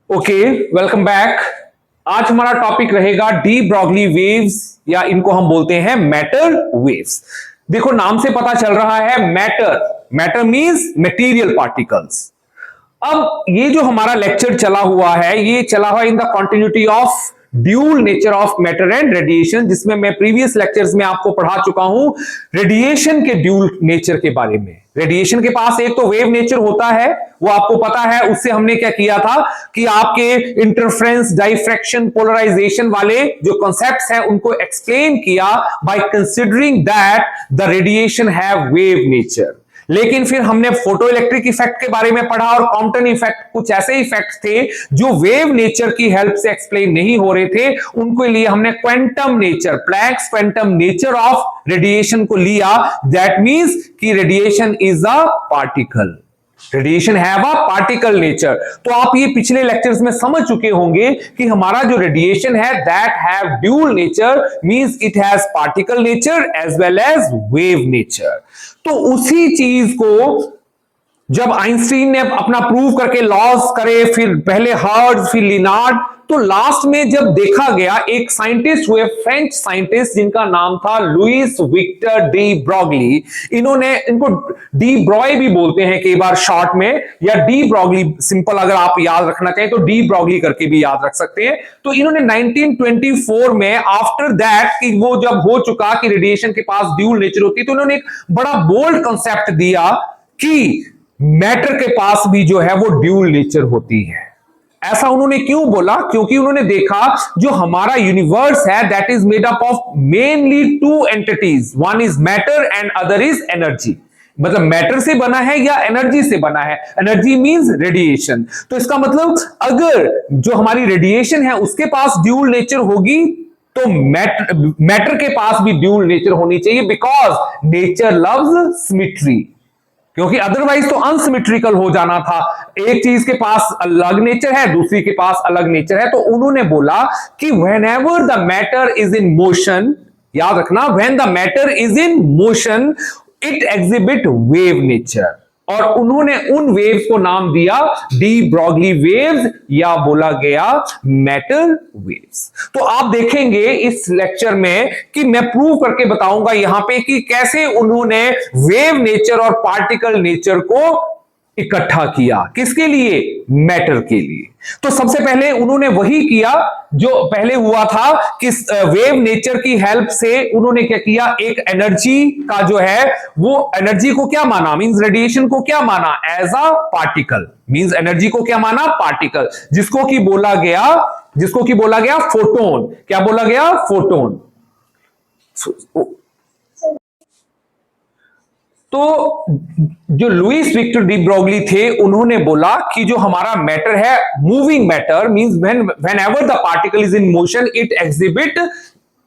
Okay, welcome back. आज हमारा topic रहेगा डी ब्रॉगली वेव्स या इनको हम बोलते हैं मैटर वेव्स। देखो नाम से पता चल रहा है matter, matter means material particles. अब ये जो हमारा लेक्चर चला हुआ है ये चला हुआ in the continuity of dual nature of matter and radiation, जिसमें मैं प्रीवियस लेक्चर्स में आपको पढ़ा चुका हूं रेडिएशन के ड्यूल नेचर के बारे में। रेडिएशन के पास एक तो वेव नेचर होता है, वो आपको पता है। उससे हमने क्या किया था कि आपके इंटरफ्रेंस, डाइफ्रैक्शन, पोलराइजेशन वाले जो कॉन्सेप्ट्स हैं उनको एक्सप्लेन किया by considering that the radiation have wave nature. लेकिन फिर हमने फोटो इलेक्ट्रिक इफेक्ट के बारे में पढ़ा और कॉम्पटन इफेक्ट, कुछ ऐसे इफेक्ट थे जो वेव नेचर की हेल्प से एक्सप्लेन नहीं हो रहे थे। उनके लिए हमने quantum nature, Planck's quantum nature of radiation को लिया। दैट मींस कि radiation is a particle, radiation have a particle nature. तो आप ये पिछले लेक्चर्स में समझ चुके होंगे कि हमारा जो रेडिएशन है that have dual nature, means it has particle nature as well as wave nature. तो उसी चीज को जब आइंस्टीन ने अपना प्रूव करके लॉज करे, फिर पहले हर्ट्ज फिर लिनार्ड, तो लास्ट में जब देखा गया एक साइंटिस्ट हुए, फ्रेंच साइंटिस्ट जिनका नाम था लुइस विक्टर डी ब्रॉगली। इनको डी ब्रॉय भी बोलते हैं कई बार शॉर्ट में, या डी ब्रॉगली सिंपल अगर आप याद रखना चाहें तो डी ब्रॉगली करके भी याद रख सकते हैं। तो इन्होंने 1924 में आफ्टर दैट कि वो जब हो चुका कि रेडिएशन के पास ड्यूल नेचर होती है, तो उन्होंने एक बड़ा बोल्ड कंसेप्ट दिया कि मैटर के पास भी जो है वो ड्यूल नेचर होती है। ऐसा उन्होंने क्यों बोला? क्योंकि उन्होंने देखा जो हमारा यूनिवर्स है that is made up of mainly two entities, one is matter and other is energy. मतलब मैटर से बना है या एनर्जी से बना है। Energy means radiation. तो इसका मतलब अगर जो हमारी रेडिएशन है उसके पास ड्यूल नेचर होगी तो मैटर के पास भी ड्यूल नेचर होनी चाहिए, बिकॉज नेचर लव्स सिमेट्री। क्योंकि अदरवाइज तो अनसिमेट्रिकल हो जाना था। एक चीज के पास अलग नेचर है, दूसरी के पास अलग नेचर है। तो उन्होंने बोला कि whenever the matter is in motion, याद रखना, when the matter is in motion it exhibit wave nature। और उन्होंने उन वेव्स को नाम दिया डी ब्रॉगली वेव्स, या बोला गया मैटर वेव्स। तो आप देखेंगे इस लेक्चर में कि मैं प्रूव करके बताऊंगा यहां पे कि कैसे उन्होंने वेव नेचर और पार्टिकल नेचर को इकट्ठा किया। किसके लिए? मैटर के लिए। तो सबसे पहले उन्होंने वही किया जो पहले हुआ था कि वेव नेचर की हेल्प से उन्होंने क्या किया, एक एनर्जी का जो है वो एनर्जी को क्या माना, मींस रेडिएशन को क्या माना, as a particle. Means energy को क्या माना, पार्टिकल, जिसको कि बोला गया फोटोन। क्या बोला गया? फोटोन। तो जो लुइस विक्टर डी ब्रॉगली थे उन्होंने बोला कि जो हमारा मैटर है, moving matter means whenever the particle is in motion it exhibit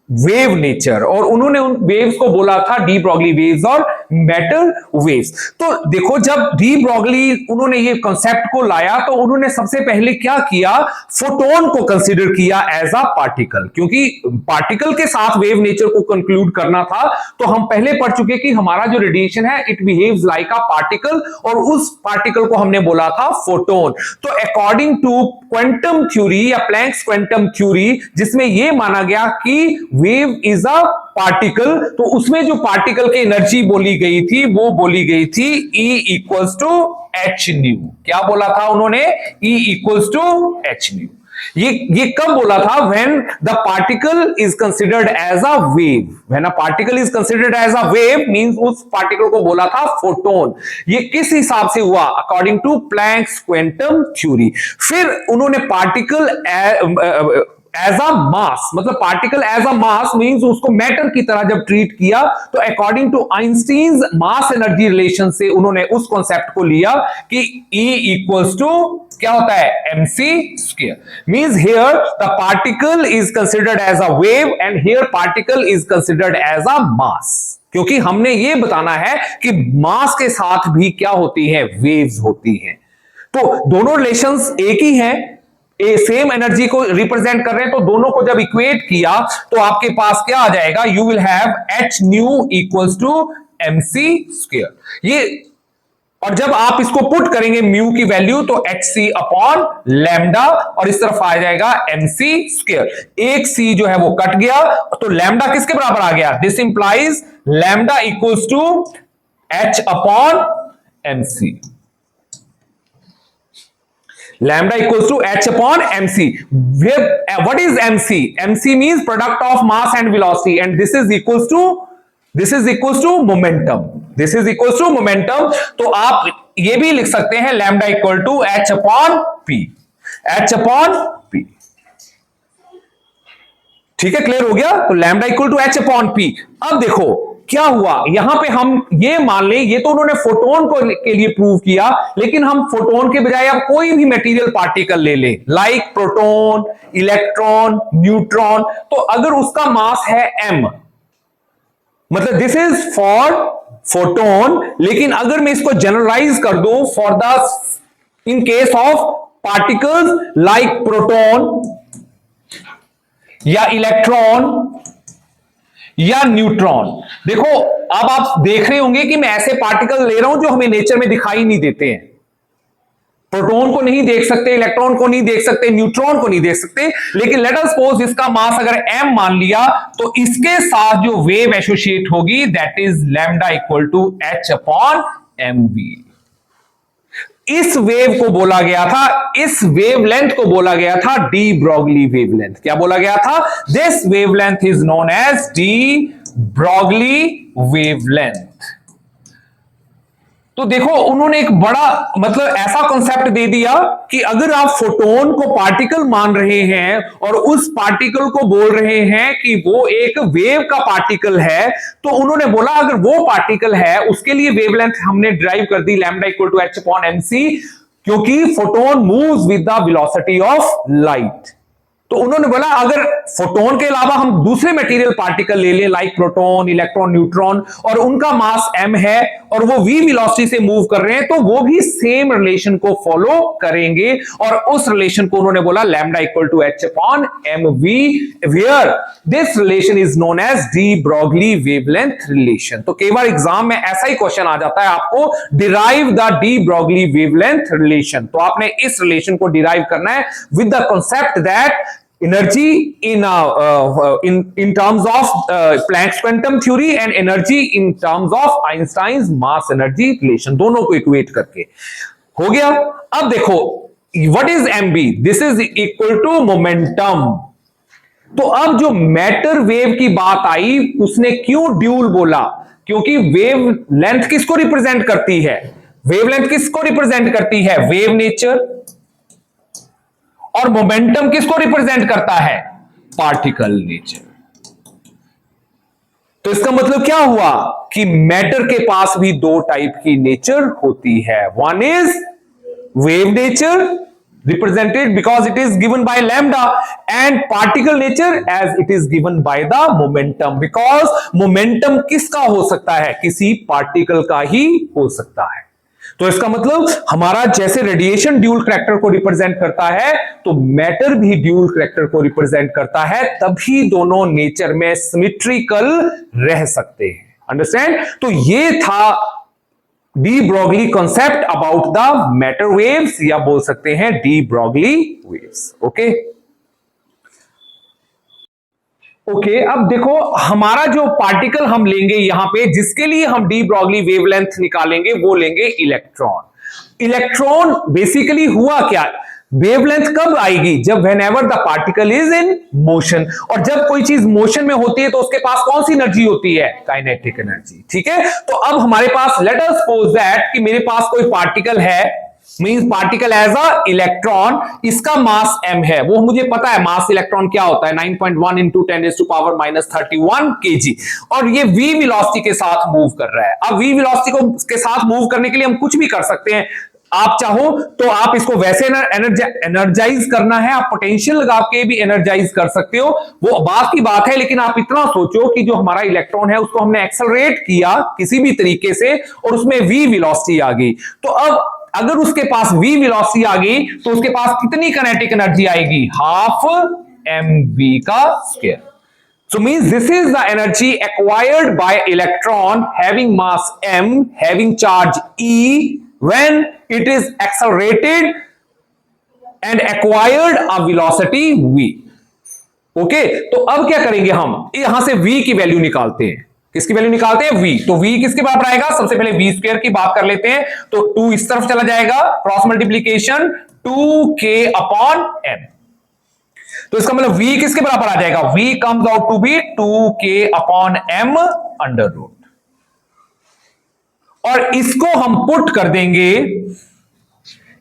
wave nature. और उन्होंने उन वेव्स को बोला था डी ब्रॉगली वेव्स और मैटर वेव्स। तो देखो जब डी ब्रॉगली उन्होंने ये कॉन्सेप्ट को लाया तो उन्होंने सबसे पहले क्या किया, फोटोन को कंसीडर किया एज अ पार्टिकल। क्योंकि पार्टिकल के साथ वेव नेचर को कंक्लूड करना था। तो हम पहले पढ़ चुके कि हमारा जो रेडिएशन है it behaves like a particle, और उस पार्टिकल को हमने बोला था फोटोन। तो अकॉर्डिंग टू क्वांटम थ्योरी या प्लैंक्स क्वांटम थ्योरी, जिसमें यह माना गया कि वेव इज अ पार्टिकल, तो उसमें जो पार्टिकल की एनर्जी बोली गई थी वो बोली गई थी E equals to h nu. क्या बोला था उन्होंने? E equals to h nu. ये कब बोला था? When the particle is considered as a wave. When a particle is considered as a wave means उस पार्टिकल को बोला था फोटोन। ये किस हिसाब से हुआ? According to Planck's quantum theory. फिर उन्होंने पार्टिकल एज अ मास, मतलब particle as a mass means उसको मैटर की तरह जब ट्रीट किया, तो according to Einstein's mass energy relation से उन्होंने उस कॉन्सेप्ट को लिया कि E इक्वल्स टू क्या होता है, mc square. Means here the particle is considered as a wave and here particle is considered as a mass. क्योंकि हमने ये बताना है कि मास के साथ भी क्या होती है, वेव्स होती हैं। तो दोनों रिलेशंस एक ही हैं, सेम एनर्जी को रिप्रेजेंट कर रहे हैं। तो दोनों को जब इक्वेट किया तो आपके पास क्या आ जाएगा, you will have h nu equals to mc square. ये और जब आप इसको पुट करेंगे म्यू की वैल्यू तो hc अपॉन लैम्डा, और इस तरफ आ जाएगा mc स्क्वायर। एक c जो है वो कट गया, तो लैम्डा किसके बराबर आ गया? This implies lambda equals to h upon mc। lambda equals to h upon mc. What is mc? mc means product of mass and velocity, and this is equals to momentum. This is equals to momentum. तो आप ये भी लिख सकते हैं lambda equal to h upon p. h upon p. ठीक है, clear हो गया? तो lambda equal to h upon p. अब देखो क्या हुआ, यहां पे हम ये मान लें, ये तो उन्होंने फोटोन को के लिए प्रूव किया, लेकिन हम फोटोन के बजाय अब कोई भी मटेरियल पार्टिकल ले लें, लाइक प्रोटॉन, इलेक्ट्रॉन, न्यूट्रॉन, तो अगर उसका मास है m, मतलब दिस इज फॉर फोटोन, लेकिन अगर मैं इसको जनरलाइज कर दूं for the in case of particles like proton या इलेक्ट्रॉन या न्यूट्रॉन। देखो अब आप देख रहे होंगे कि मैं ऐसे पार्टिकल ले रहा हूं जो हमें नेचर में दिखाई नहीं देते हैं। प्रोटॉन को नहीं देख सकते, इलेक्ट्रॉन को नहीं देख सकते, न्यूट्रॉन को नहीं देख सकते, लेकिन लेट अस सपोज इसका मास अगर m मान लिया तो इसके साथ जो वेव एसोसिएट होगी that is lambda equal to h upon mv। इस वेव को बोला गया था, इस वेवलेंथ को बोला गया था डी ब्रॉगली वेवलेंथ। क्या बोला गया था? This wavelength is known as de Broglie wavelength. तो देखो उन्होंने एक बड़ा मतलब ऐसा कॉन्सेप्ट दे दिया कि अगर आप फोटोन को पार्टिकल मान रहे हैं और उस पार्टिकल को बोल रहे हैं कि वो एक वेव का पार्टिकल है, तो उन्होंने बोला अगर वो पार्टिकल है उसके लिए वेवलेंथ हमने ड्राइव कर दी lambda equal to h upon mc, क्योंकि photon moves with the velocity of light. तो उन्होंने बोला अगर फोटोन के अलावा हम दूसरे मटेरियल पार्टिकल ले लें लाइक प्रोटॉन, इलेक्ट्रॉन, न्यूट्रॉन, और उनका मास m है और वो v वेलोसिटी से मूव कर रहे हैं, तो वो भी सेम रिलेशन को फॉलो करेंगे, और उस रिलेशन को उन्होंने बोला lambda equal to h upon mv, where this relation is known as de Broglie wavelength relation. तो कई बार एग्जाम में ऐसा ही क्वेश्चन आ जाता है, आपको derive the D Broglie wavelength relation. तो आपने इस रिलेशन को डिराइव करना है with the concept that energy in terms of Planck's quantum theory and energy in terms of Einstein's mass energy relation, दोनों को इक्वेट करके हो गया। अब देखो what is mb? This is equal to momentum। तो अब जो मैटर वेव की बात आई उसने क्यों ड्यूल बोला? क्योंकि वेव लेंथ किसको रिप्रेजेंट करती है? वेवलेंथ किसको रिप्रेजेंट करती है? Wave nature. और मोमेंटम किसको रिप्रेजेंट करता है? Particle nature. तो इसका मतलब क्या हुआ कि मैटर के पास भी दो टाइप की नेचर होती है। One is wave nature represented because it is given by lambda, and particle nature as it is given by the momentum, because momentum किसका हो सकता है? किसी पार्टिकल का ही हो सकता है। तो इसका मतलब हमारा जैसे रेडिएशन ड्यूल करैक्टर को रिप्रेजेंट करता है, तो मैटर भी ड्यूल करैक्टर को रिप्रेजेंट करता है, तभी दोनों नेचर में सिमेट्रिकल रह सकते हैं। अंडरस्टैंड? तो ये था de Broglie concept about the matter waves, या बोल सकते हैं de Broglie waves. Okay okay, अब देखो हमारा जो पार्टिकल हम लेंगे यहां पे, जिसके लिए हम डी ब्रॉगली वेवलेंथ निकालेंगे, वो लेंगे इलेक्ट्रॉन। इलेक्ट्रॉन बेसिकली हुआ क्या? वेवलेंथ कब आएगी? जब whenever the particle is in motion, और जब कोई चीज मोशन में होती है तो उसके पास कौन सी एनर्जी होती है? Kinetic energy. ठीक है, तो अब हमारे पास लेट अस सपोज दैट कि मेरे पास कोई पार्टिकल है, means particle as a electron, इसका मास m है। वो मुझे पता है मास इलेक्ट्रॉन क्या होता है, 9.1 इंटू 10⁻⁻31 kg, और ये v वेलोसिटी के साथ मूव कर रहा है। अब v वेलोसिटी को के साथ मूव करने के लिए हम कुछ भी कर सकते हैं। आप चाहो तो आप इसको वैसे एनर्जाइज करना है, आप पोटेंशियल लगा के भी एनर्जाइज कर सकते हो, वो बात की बात है। लेकिन आप इतना सोचो कि जो हमारा इलेक्ट्रॉन है उसको हमने एक्सेलरेट किया किसी भी तरीके से और उसमें v वेलोसिटी आ गई, तो अब अगर उसके पास v वेलोसिटी आ गई तो उसके पास कितनी काइनेटिक एनर्जी आएगी? हाफ mv का square. So means this is the energy acquired by electron having mass m, having charge e, when it is accelerated and acquired a velocity v. Okay, तो अब क्या करेंगे हम, यहां से v की वैल्यू निकालते हैं। किसकी वैल्यू निकालते हैं? v। तो v किसके बराबर आएगा? सबसे पहले v स्क्वायर की बात कर लेते हैं। तो 2 इस तरफ चला जाएगा, cross multiplication 2k upon m। तो इसका मतलब v किसके बराबर आ जाएगा? v comes out to be 2k upon m under root. और इसको हम पुट कर देंगे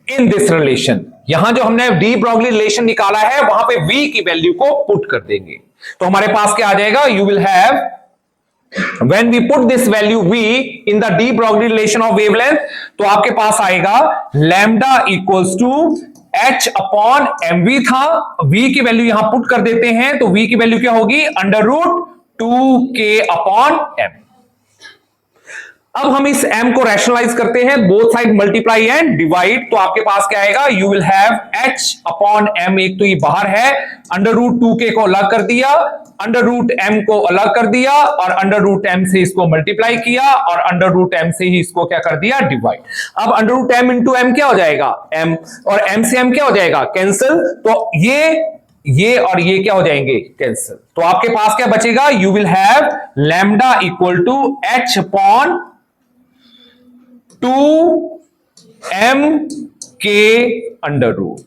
इन दिस रिलेशन। यहां जो हमने डी ब्रॉगली रिलेशन निकाला है वहां पे v की वैल्यू को पुट कर देंगे। तो हमारे पास क्या आ जाएगा? You will have when we put this value v in the de Broglie relation of wavelength, तो आपके पास आएगा lambda equals to h upon mv था, v की वैल्यू यहां पुट कर देते हैं तो v की वैल्यू क्या होगी? Under root 2k upon m। अब हम इस m को रैशनलाइज करते हैं, both side multiply and divide, तो आपके पास क्या आएगा? You will have h upon m, एक तो ये बाहर है, अंडर रूट 2k को अलग कर दिया, अंडर रूट m को अलग कर दिया और अंडर रूट m से इसको मल्टीप्लाई किया और अंडर रूट m से ही इसको क्या कर दिया? डिवाइड। अब under root m into m क्या हो जाएगा? m, और m से m क्या हो जाएगा? कैंसिल। तो ये और ये क्या हो जाएंगे? कैंसिल। तो आपके पास क्या बचेगा? You will have lambda equal to h upon 2mk under root.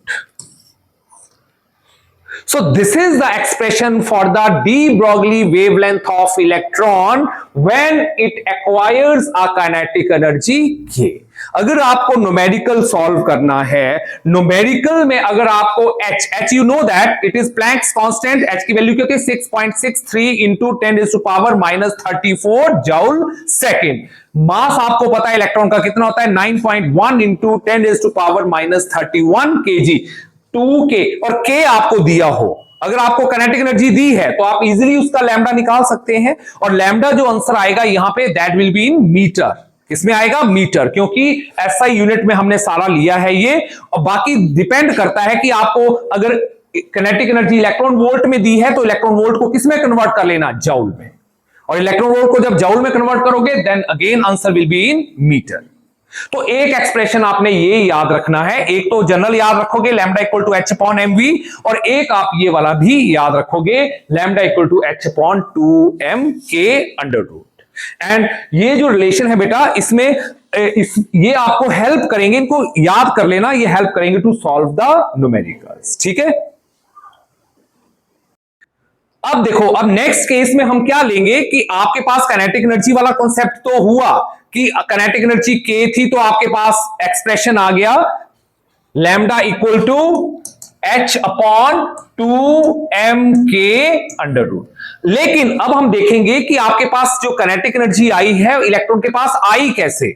So this is the expression for the de Broglie wavelength of electron when it acquires a kinetic energy k. अगर आपको numerical solve करना है, numerical में अगर आपको h you know that it is Planck's constant, h की value क्या होती है? 6.63 इंटू 10⁻⁻34 जूल सेकेंड। मास आपको पता है इलेक्ट्रॉन का कितना होता है? 9.1 इंटू 10⁻31 kg 2k, और k आपको दिया हो, अगर आपको काइनेटिक एनर्जी दी है तो आप इजीली उसका लैम्डा निकाल सकते हैं, और लैम्डा जो आंसर आएगा यहां पे that will be in metre. किसमें आएगा? मीटर, क्योंकि एसआई यूनिट में हमने सारा लिया है ये, और बाकी डिपेंड करता है कि आपको अगर काइनेटिक एनर्जी इलेक्ट्रॉन वोल्ट में दी है तो इलेक्ट्रॉन वोल्ट को किसमें कन्वर्ट कर लेना? जूल में, और इलेक्ट्रॉन वोल्ट को जब जूल में कन्वर्ट करोगे then again answer will be in metre. तो एक एक्सप्रेशन आपने ये याद रखना है, एक तो जनरल याद रखोगे lambda equal to h upon mv, और एक आप ये वाला भी याद रखोगे lambda equal to h upon 2mk under root. And ये जो रिलेशन है बेटा, इसमें ये आपको हेल्प करेंगे, इनको याद कर लेना, ये हेल्प करेंगे टू सॉल्व द न्यूमेरिकल्स। ठीक है, अब देखो, अब नेक्स्ट केस में हम क्या लेंगे कि आपके पास काइनेटिक एनर्जी वाला कॉन्सेप्ट तो हुआ कि काइनेटिक एनर्जी k थी, तो आपके पास एक्सप्रेशन आ गया lambda equal to h upon 2mk under root. लेकिन अब हम देखेंगे कि आपके पास जो काइनेटिक एनर्जी आई है इलेक्ट्रॉन के पास आई कैसे।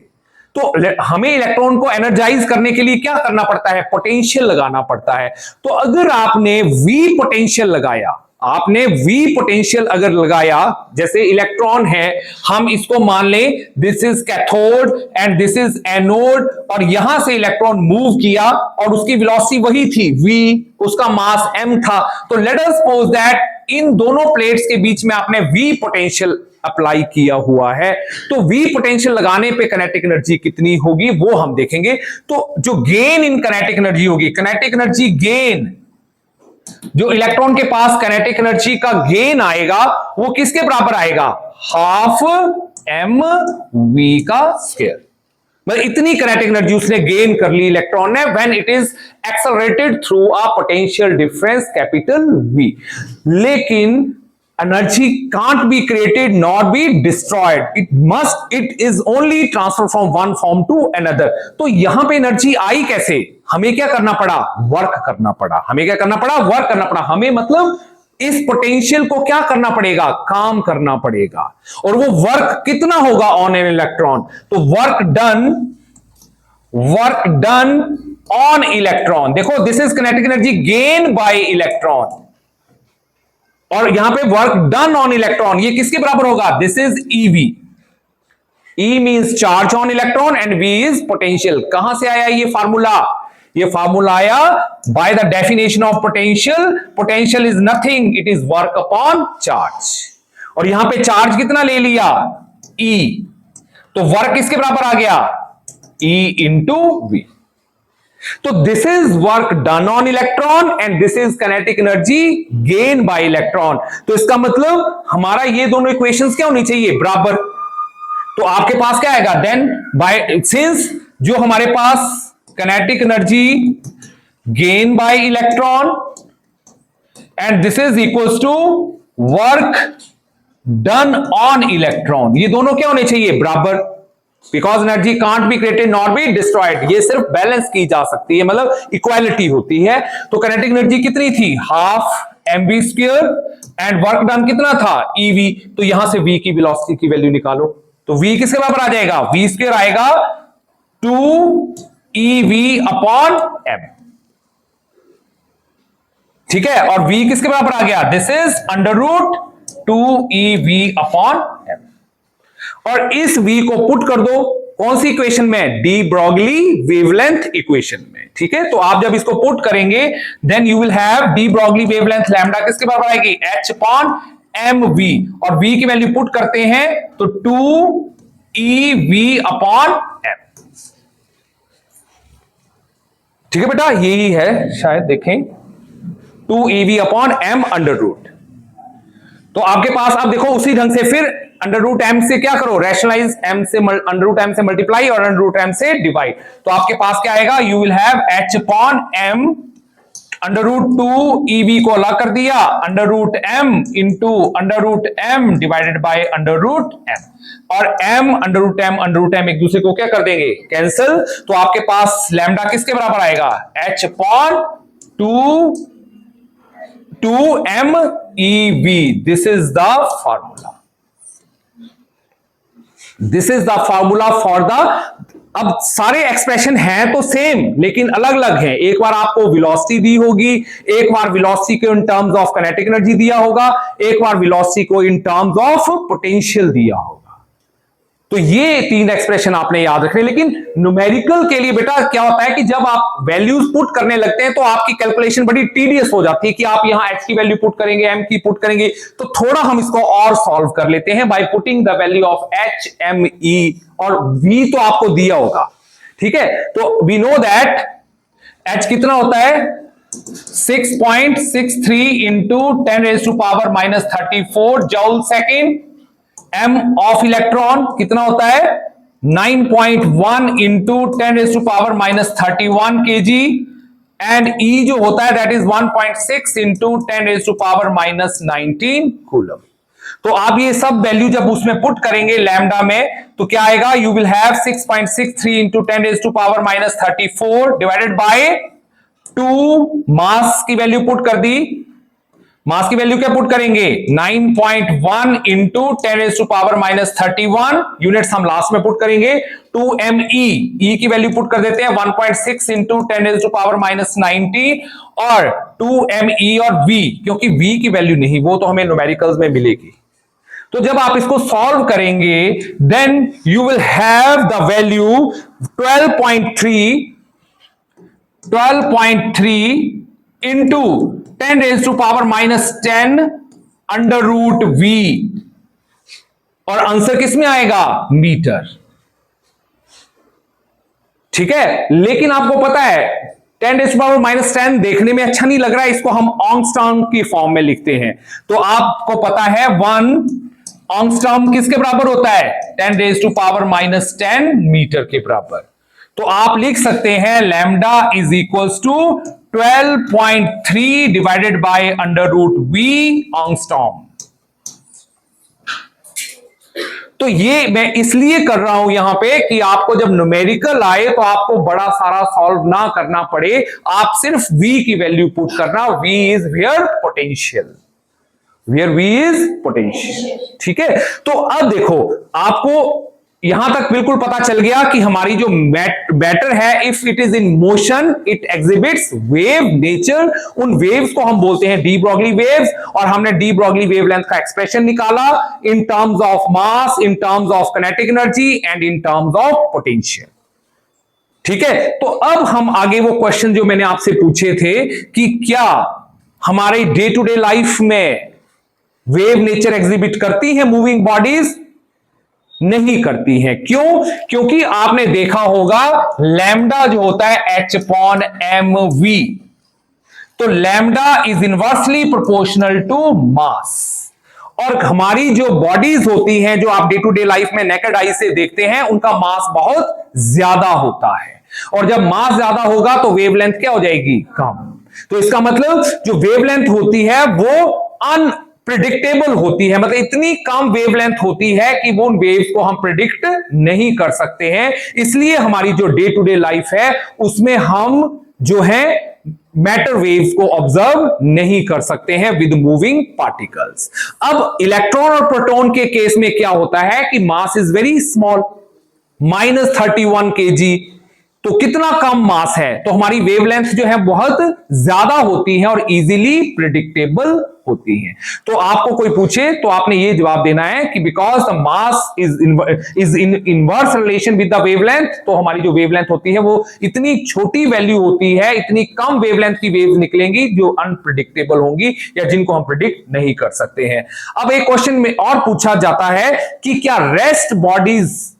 तो हमें इलेक्ट्रॉन को एनर्जाइज करने के लिए क्या करना पड़ता है? पोटेंशियल लगाना पड़ता है। तो अगर आपने v पोटेंशियल लगाया, आपने v पोटेंशियल अगर लगाया, जैसे इलेक्ट्रॉन है, हम इसको मान लें this is cathode and this is anode, और यहां से इलेक्ट्रॉन मूव किया और उसकी वेलोसिटी वही थी v, उसका मास m था। तो late us suppose that in दोनों प्लेट्स के बीच में आपने v पोटेंशियल अप्लाई किया हुआ है, तो v पोटेंशियल लगाने पे काइनेटिक एनर्जी कितनी होगी वो हम देखेंगे। तो जो गेन इन काइनेटिक एनर्जी होगी, काइनेटिक एनर्जी गेन, जो इलेक्ट्रॉन के पास काइनेटिक एनर्जी का गेन आएगा वो किसके बराबर आएगा? हाफ m v का स्क्वायर। मतलब इतनी काइनेटिक एनर्जी उसने गेन कर ली इलेक्ट्रॉन ने when it is accelerated through a potential difference capital V। लेकिन energy can't be created nor be destroyed, it is only transfer from one form to another। तो यहां पे energy आई कैसे? हमें क्या करना पड़ा? वर्क करना पड़ा। हमें क्या करना पड़ा? वर्क करना पड़ा। हमें मतलब इस पोटेंशियल को क्या करना पड़ेगा? काम करना पड़ेगा। और वो वर्क कितना होगा ऑन एन इलेक्ट्रॉन? तो वर्क डन ऑन इलेक्ट्रॉन, देखो this is kinetic energy gain by electron, और यहां पे वर्क डन ऑन इलेक्ट्रॉन ये किसके बराबर होगा? This is EV। E means charge on electron and V is potential. कहां से आया ये फार्मूला? ये फार्मूला आया by the definition of potential. Potential is nothing, it is work upon charge, और यहां पे चार्ज कितना ले लिया? E, तो वर्क किसके बराबर आ गया? E into V. तो this is work done on electron and this is kinetic energy gain by electron. तो इसका मतलब हमारा ये दोनों इक्वेशंस क्या होनी चाहिए, बराबर। तो आपके पास क्या आएगा, देन बाय सिंस जो हमारे पास kinetic energy gain by electron and this is equals to work done on electron, ये दोनों क्या होने चाहिए, बराबर। Because energy can't be created not be destroyed, ये सिर्फ बैलेंस की जा सकती है, मतलब इक्वालिटी होती है। तो काइनेटिक एनर्जी कितनी थी, half mv square and work done कितना था, ev। तो यहां से v की वेलोसिटी की वैल्यू निकालो, तो v किसके बराबर आ जाएगा, v स्क्वायर आएगा 2ev अपॉन m, ठीक है। और v किसके बराबर आ गया, this is under root 2ev upon m। और इस v को पुट कर दो कौन सी इक्वेशन में, डी ब्रॉगली वेवलेंथ इक्वेशन में, ठीक है। तो आप जब इसको पुट करेंगे then you will have de Broglie wavelength lambda किसके बराबर आएगी, h अपॉन mv। और v की वैल्यू पुट करते हैं तो 2ev अपॉन m, ठीक है बेटा, यही है शायद, देखें 2ev upon m under root. तो आपके पास आप देखो उसी ढंग से फिर अंडर रूट एम से क्या करो, रैशनलाइज m से अंडर रूट एम से मल्टीप्लाई और अंडर रूट एम से डिवाइड। तो आपके पास क्या आएगा, you will have h upon m under root 2ev को अलग कर दिया, under root m into under root m divided by under root m। और m अंडर रूट m एक दूसरे को क्या कर देंगे, कैंसिल। तो आपके पास लैम्डा किसके बराबर आएगा, h upon 2m ev। This is the formula, this is the formula for the. अब सारे एक्सप्रेशन हैं तो सेम लेकिन अलग अलग हैं। एक बार आपको वेलोसिटी दी होगी, एक बार वेलोसिटी को in terms of kinetic energy दिया होगा, एक बार वेलोसिटी को इन टर्म्स ऑफ पोटेंशियल दिया होगा। तो ये तीन एक्सप्रेशन आपने याद रखने। लेकिन न्यूमेरिकल के लिए बेटा क्या होता है कि जब आप वैल्यूज पुट करने लगते हैं तो आपकी कैलकुलेशन बड़ी टीडियस हो जाती है कि आप यहां h की वैल्यू पुट करेंगे, m की पुट करेंगे। तो थोड़ा हम इसको और सॉल्व कर लेते हैं by putting the value of h, m, e और v तो आपको दिया होगा, ठीक है। तो वी नो दैट h कितना होता है 6.63 into 10⁻⁻34 joule second. m of electron कितना होता है 9.1 इंटू 10⁻⁻31 kg एंड e जो होता है दैट इज 1.6 इंटू 10⁻⁻19 कूलम। तो आप ये सब वैल्यू जब उसमें पुट करेंगे लैम्डा में तो क्या आएगा, you will have 6.63 into 10⁻⁻34 divided by 2। मास की वैल्यू पुट कर दी, मास की वैल्यू क्या पुट करेंगे 9.1 इंटू 10⁻⁻31 यूनिट्स हम लास्ट में पुट करेंगे 2me, e की वैल्यू पुट कर देते हैं 1.6 इंटू 10⁻⁻19 और 2me और v, क्योंकि v की वैल्यू नहीं वो तो हमें न्यूमेरिकल्स में मिलेगी। तो जब आप इसको सॉल्व करेंगे then you will have the value 12.3 into 10⁻⁻10 under root v और आंसर किस में आएगा, मीटर, ठीक है। लेकिन आपको पता है 10⁻⁻10 देखने में अच्छा नहीं लग रहा है, इसको हम ऑंगस्ट्रॉम की फॉर्म में लिखते हैं। तो आपको पता है 1 ऑंगस्ट्रॉम किसके बराबर होता है 10⁻⁻10 मीटर के बराबर। तो आप लिख सकते हैं lambda is equals to 12.3 divided by under root v angstrom. तो ये मैं इसलिए कर रहा हूं यहां पे कि आपको जब न्यूमेरिकल आए तो आपको बड़ा सारा सॉल्व ना करना पड़े, आप सिर्फ v की वैल्यू पुट करना, v is where potential, where v is potential, ठीक है। तो अब देखो आपको यहां तक बिल्कुल पता चल गया कि हमारी जो मैटर है if it is in motion it exhibits wave nature. उन वेव्स को हम बोलते हैं डी ब्रॉगली वेव्स और हमने डी ब्रॉगली वेवलेंथ का एक्सप्रेशन निकाला in terms of mass, in terms of kinetic energy and in terms of potential, ठीक है। तो अब हम आगे वो क्वेश्चन जो मैंने आपसे पूछे थे कि क्या हमारे डे टू डे लाइफ में वेव नेचर एग्जिबिट करती है मूविंग बॉडीज, नहीं करती हैं। क्यों? क्योंकि आपने देखा होगा लैम्डा जो होता है h/mv, तो lambda is inversely proportional to mass. और हमारी जो बॉडीज होती हैं, जो आप डे टू डे लाइफ में नेकेड आई से देखते हैं, उनका मास बहुत ज्यादा होता है। और जब मास ज्यादा होगा तो वेवलेंथ क्या हो जाएगी? कम। तो इसका मतलब जो वेवलेंथ होती है वो अनप्रिडिक्टेबल होती है, मतलब इतनी कम वेवलेंथ होती है कि वो उन वेव्स को हम प्रिडिक्ट नहीं कर सकते हैं। इसलिए हमारी जो डे टू डे लाइफ है उसमें हम जो है मैटर वेव्स को ऑब्जर्व नहीं कर सकते हैं विद मूविंग पार्टिकल्स। अब इलेक्ट्रॉन और प्रोटॉन के केस में क्या होता है कि mass is very small, -31 kg, तो कितना कम मास है, तो हमारी वेवलेंथ जो है बहुत ज्यादा होती है और इजीली प्रिडिक्टेबल होती है। तो आपको कोई पूछे तो आपने ये जवाब देना है कि because the mass is in inverse relation with the wavelength, तो हमारी जो वेवलेंथ होती है वो इतनी छोटी वैल्यू होती है, इतनी कम वेवलेंथ की वेव्स निकलेंगी जो अनप्रिडिक्टेबल होंगी या जिनको हम प्रिडिक्ट नहीं कर सकते हैं। अब एक क्वेश्चन में और पूछा जाता है कि क्या रेस्ट बॉडीज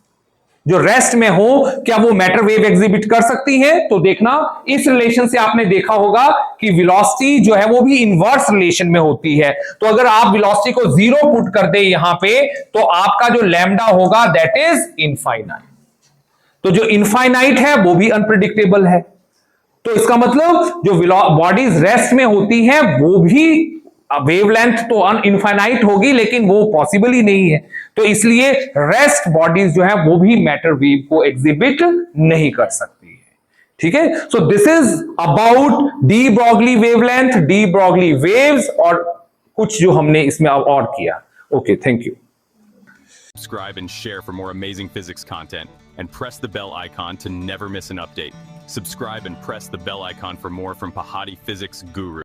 जो रेस्ट में हो क्या वो मैटर वेव एग्जिबिट कर सकती हैं? तो देखना इस रिलेशन से आपने देखा होगा कि वेलोसिटी जो है वो भी इनवर्स रिलेशन में होती है। तो अगर आप वेलोसिटी को 0 पुट कर दे यहां पे, तो आपका जो लैम्डा होगा दैट इज इनफाइनाइट। तो जो इनफाइनाइट है वो भी अनप्रिडिक्टेबल है। तो इसका मतलब जो बॉडीज रेस्ट में होती हैं वो भी वेवलेंथ तो इनफाइनाइट होगी, लेकिन वो पॉसिबल ही नहीं है। तो इसलिए रेस्ट बॉडीज जो है वो भी मैटर वेव को एग्जिबिट नहीं कर सकती है। ठीक है, so this is about D Broglie wavelength, de Broglie waves, और कुछ जो हमने इसमें और किया। Okay, thank you. Subscribe and share for more amazing physics content, and press the bell icon to never miss an update. Subscribe and press the bell icon for more from Pahati Physics Guru.